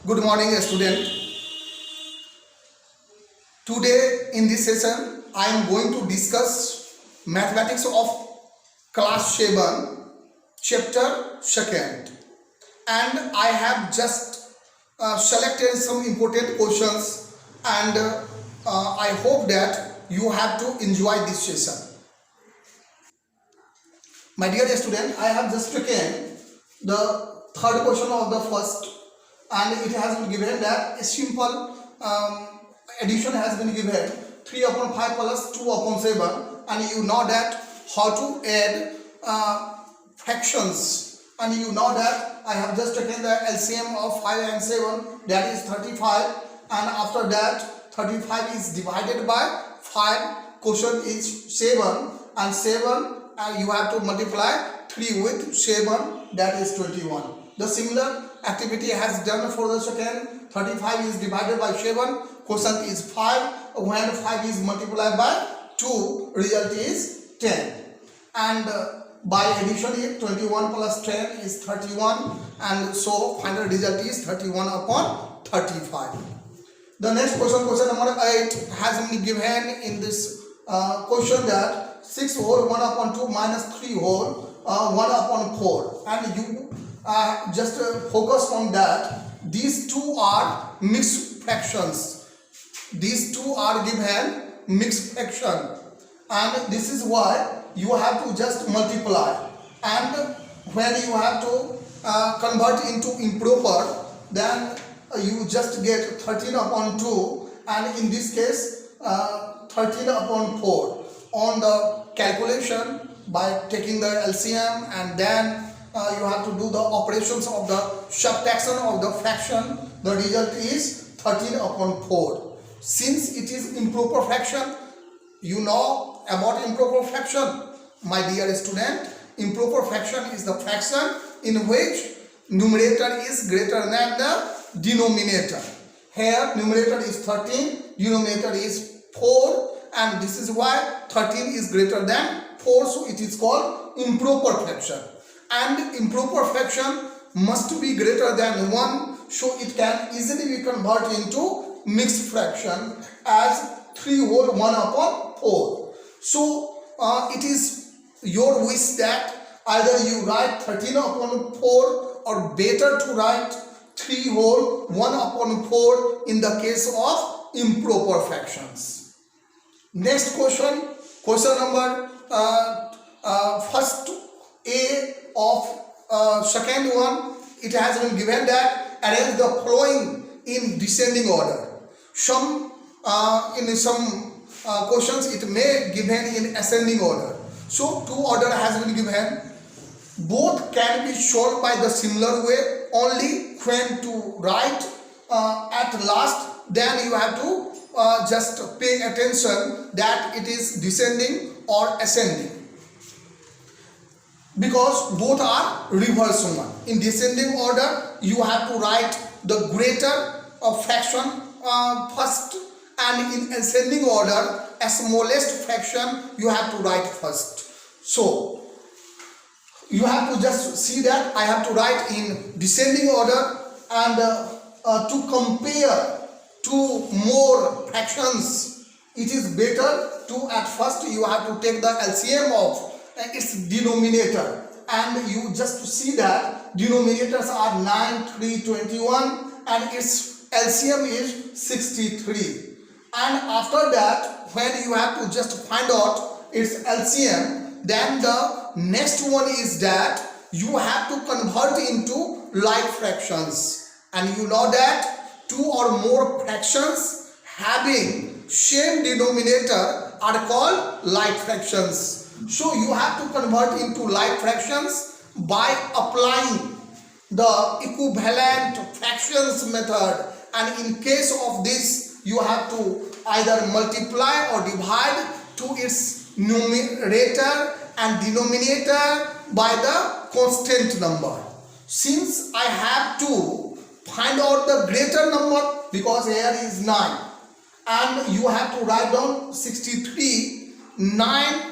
Good morning, student. Today in this session, I am going to discuss mathematics of class 7, chapter 2nd, and I have just selected some important questions, and I hope that you have to enjoy this session. My dear student, I have just taken the third question of the first, and it has been given that a simple addition has been given 3 upon 5 plus 2 upon 7, and you know that how to add fractions, and you know that I have just taken the LCM of 5 and 7, that is 35, and after that 35 is divided by 5, question is 7, and 7 you have to multiply 3 with 7, that is 21. The similar activity has done for the second. 35 is divided by 7, quotient is 5, when 5 is multiplied by 2, result is 10, and by addition here 21 plus 10 is 31, and so final result is 31 upon 35. The next question, question number 8, has been given in this question that 6 whole 1 upon 2 minus 3 whole 1 upon 4, and you just focus on that. These two are mixed fractions. These two are given mixed fraction, and this is why you have to just multiply, and when you have to convert into improper, then you just get 13 upon 2, and in this case 13 upon 4 on the calculation by taking the LCM, and then you have to do the operations of the subtraction of the fraction. The result is 13 upon 4. Since it is improper fraction, you know about improper fraction, my dear student. Improper fraction is the fraction in which numerator is greater than the denominator. Here numerator is 13, denominator is 4, and this is why 13 is greater than 4, so it is called improper fraction. And improper fraction must be greater than 1, so it can easily be converted into mixed fraction as 3 whole 1 upon 4. So it is your wish that either you write 13 upon 4 or better to write 3 whole 1 upon 4 in the case of improper fractions. Next question, question number first A of second one, it has been given that arrange the following in descending order. Some in some questions it may given in ascending order. So 2 order has been given. Both can be shown by the similar way. Only when to write at last, then you have to just pay attention that it is descending or ascending, because both are reverse one. In descending order, you have to write the greater fraction first, and in ascending order, a smallest fraction you have to write first. So you have to just see that I have to write in descending order, and to compare two more fractions, it is better to at first you have to take the LCM of its denominator, and you just see that denominators are 9, 3, 21, and its LCM is 63. And after that, when you have to just find out its LCM, then the next one is that you have to convert into like fractions, and you know that 2 or more fractions having same denominator are called like fractions. So you have to convert into like fractions by applying the equivalent fractions method, and in case of this you have to either multiply or divide to its numerator and denominator by the constant number. Since I have to find out the greater number, because here is 9, and you have to write down 63, 9,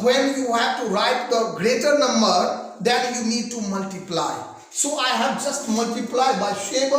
when you have to write the greater number, then you need to multiply. So I have just multiplied by 7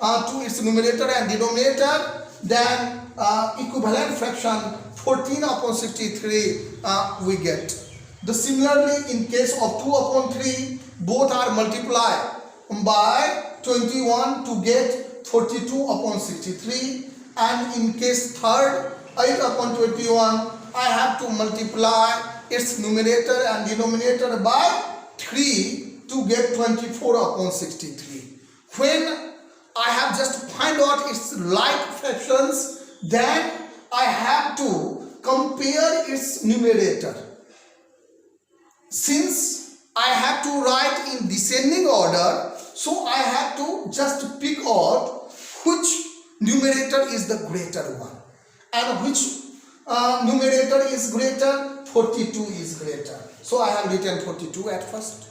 to its numerator and denominator. Then equivalent fraction 14 upon 63 we get. Similarly, in case of 2 upon 3, both are multiplied by 21 to get 42 upon 63. And in case third, 8 upon 21, I have to multiply its numerator and denominator by 3 to get 24 upon 63. When I have just find out its like fractions, then I have to compare its numerator. Since I have to write in descending order, so I have to just pick out which numerator is the greater one and which numerator is greater. 42 is greater, so I have written 42 at first.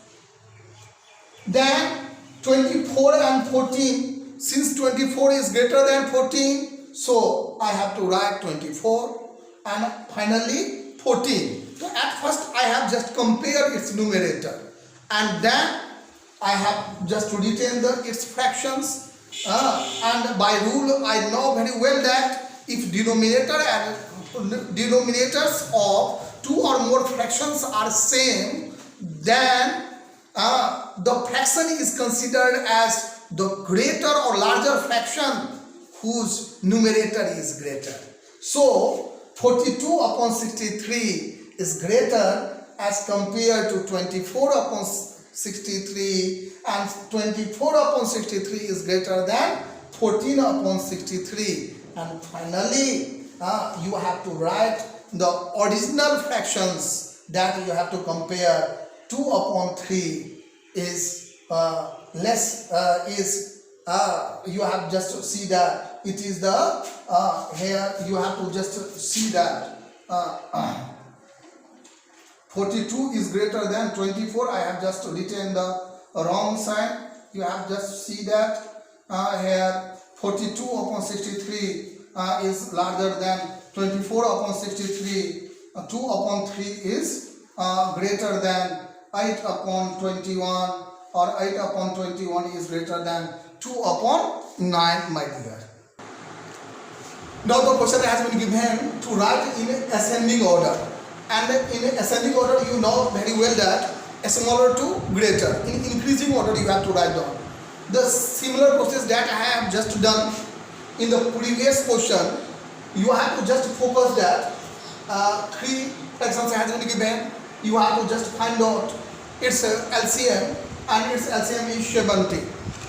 Then 24 and 14, since 24 is greater than 14, so I have to write 24, and finally 14. So at first I have just compared its numerator, and then I have just written its fractions, and by rule I know very well that if denominator and denominators of two or more fractions are same, then the fraction is considered as the greater or larger fraction whose numerator is greater. So 42 upon 63 is greater as compared to 24 upon 63, and 24 upon 63 is greater than 14 upon 63. And finally, you have to write the original fractions that you have to compare. 2 upon 3 is less, you have just to see that it is the, here you have to just see that 42 is greater than 24. I have just written the wrong sign. You have just see that here 42 upon 63 is larger than 24 upon 63. 2 upon 3 is greater than 8 upon 21, or 8 upon 21 is greater than 2 upon 9, my dear. Now the question has been given to write in ascending order, and in ascending order you know very well that smaller to greater. In increasing order you have to write down. The similar process that I have just done in the previous question, you have to just focus that 3 fractions has been given. You have to just find out its LCM, and its LCM is 70.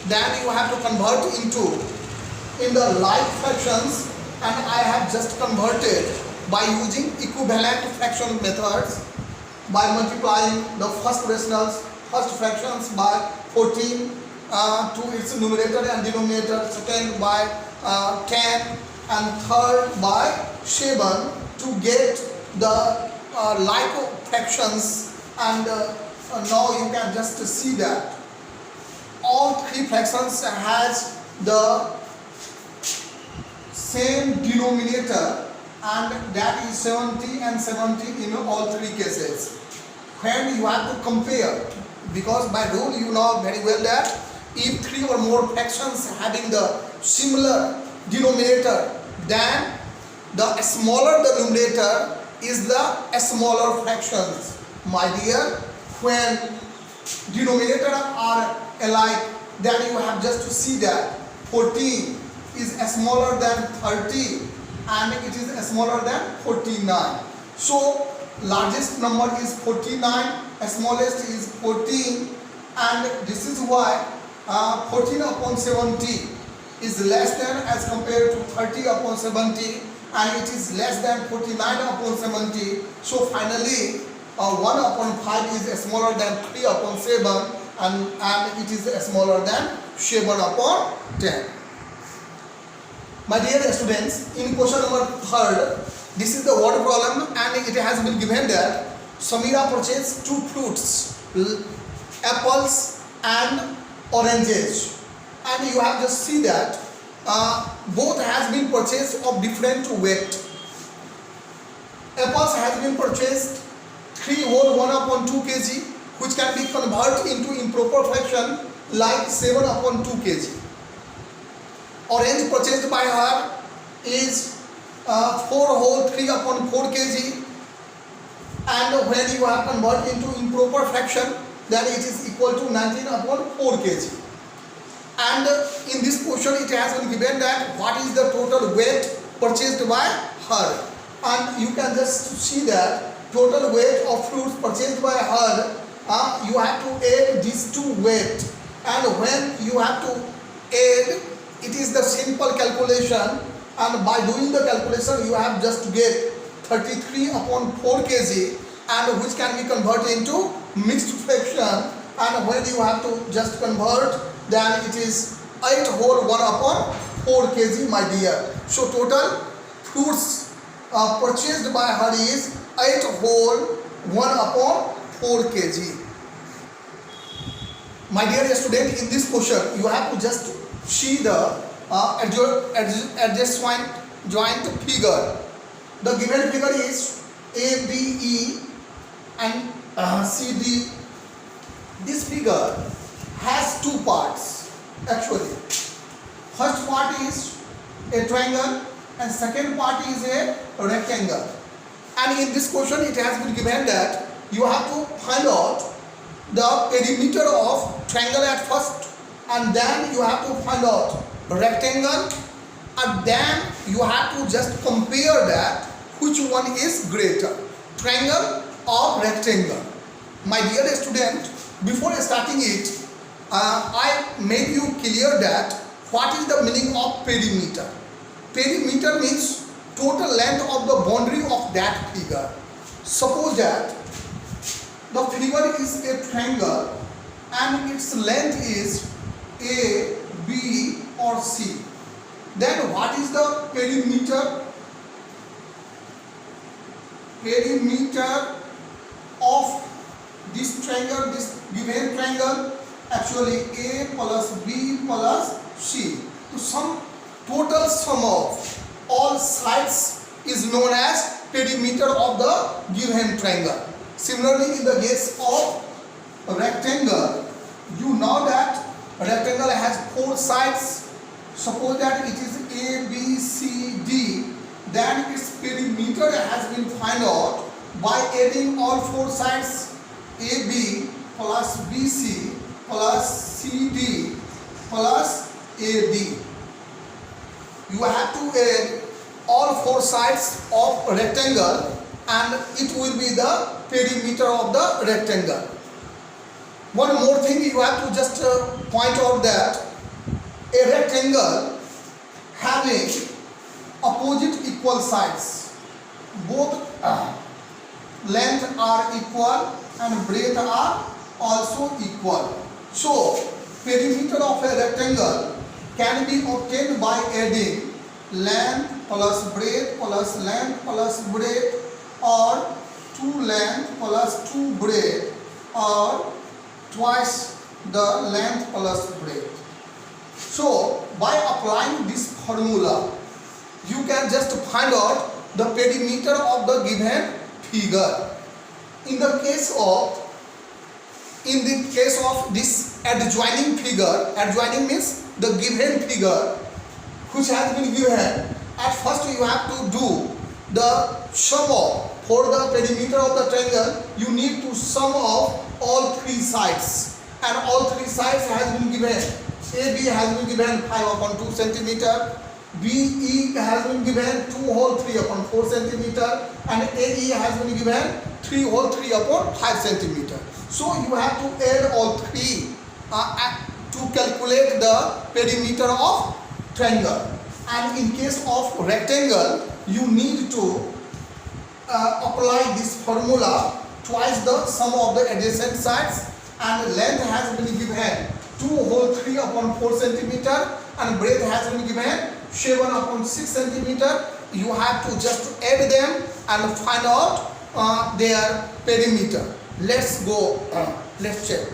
Then you have to convert in the like fractions, and I have just converted by using equivalent fraction methods, by multiplying the first fractions by 14 to its numerator and denominator, second by 10, and third by 7 to get the like fractions. And now you can just see that all 3 fractions has the same denominator, and that is 70 and 70 in all 3 cases. When you have to compare, because by rule you know very well that if 3 or more fractions having the similar denominator, then the smaller the numerator is the smaller fractions. My dear, when denominator are alike, then you have just to see that 14 is smaller than 30 and it is smaller than 49. So largest number is 49, smallest is 14, and this is why 14 upon 70 is less than as compared to 30 upon 70, and it is less than 49 upon 70. So finally 1 upon 5 is smaller than 3 upon 7, and it is smaller than 7 upon 10. My dear students, in question number 3rd, this is the word problem, and it has been given that Samira purchased 2 fruits, apples and oranges, and you have just see that both has been purchased of different weight. Apples has been purchased 3 whole 1 upon 2 kg, which can be converted into improper fraction like 7 upon 2 kg. Orange purchased by her is 4 whole 3 upon 4 kg, and when you have converted into improper fraction, then it is equal to 19 upon 4 kg. And in this question it has been given that what is the total weight purchased by her, and you can just see that total weight of fruits purchased by her, you have to add these two weight, and when you have to add, it is the simple calculation, and by doing the calculation you have just to get 33 upon 4 kg, and which can be converted into mixed fraction, and when you have to just convert, then it is 8 whole 1 upon 4 kg, my dear. So total fruits purchased by her is 8 whole 1 upon 4 kg. My dear student, in this question you have to just see the adjoint figure. The given figure is A, B, E and C, D. This figure has two parts actually. First part is a triangle and second part is a rectangle. And in this question it has been given that you have to find out the perimeter of triangle at first, and then you have to find out rectangle, and then you have to just compare that which one is greater, triangle or rectangle. My dear student, before starting it, I made you clear that what is the meaning of perimeter. Perimeter means total length of the boundary of that figure. Suppose that the figure is a triangle and its length is A, B or C. Then what is the perimeter? Perimeter of this triangle, this given triangle, actually A plus B plus C. So total sum of all sides is known as perimeter of the given triangle. Similarly, in the case of a rectangle, you know that a rectangle has 4 sides. Suppose that it is A, B, C, D, then its perimeter has been found out by adding all 4 sides, AB plus BC plus CD plus AD. You have to add all 4 sides of a rectangle and it will be the perimeter of the rectangle. One more thing you have to just point out that a rectangle having opposite equal sides, both length are equal and breadth are also equal. So perimeter of a rectangle can be obtained by adding length plus breadth plus length plus breadth, or 2 length plus 2 breadth, or twice the length plus breadth. So by applying this formula, you can just find out the perimeter of the given figure. In the case of this adjoining figure, adjoining means the given figure which has been given, at first you have to do the sum of, for the perimeter of the triangle you need to sum of all 3 sides, and all 3 sides has been given. AB has been given 5 upon 2 centimeter, BE has been given 2 whole 3 upon 4 centimeter, and AE has been given 3 whole 3 upon 5 centimeter. So you have to add all 3 to calculate the perimeter of triangle. And in case of rectangle, you need to apply this formula, twice the sum of the adjacent sides, and length has been given 2 whole 3 upon 4 centimeter, and breadth has been given 7 upon 6 centimeter. You have to just add them and find out their perimeter. Let's go, let's check.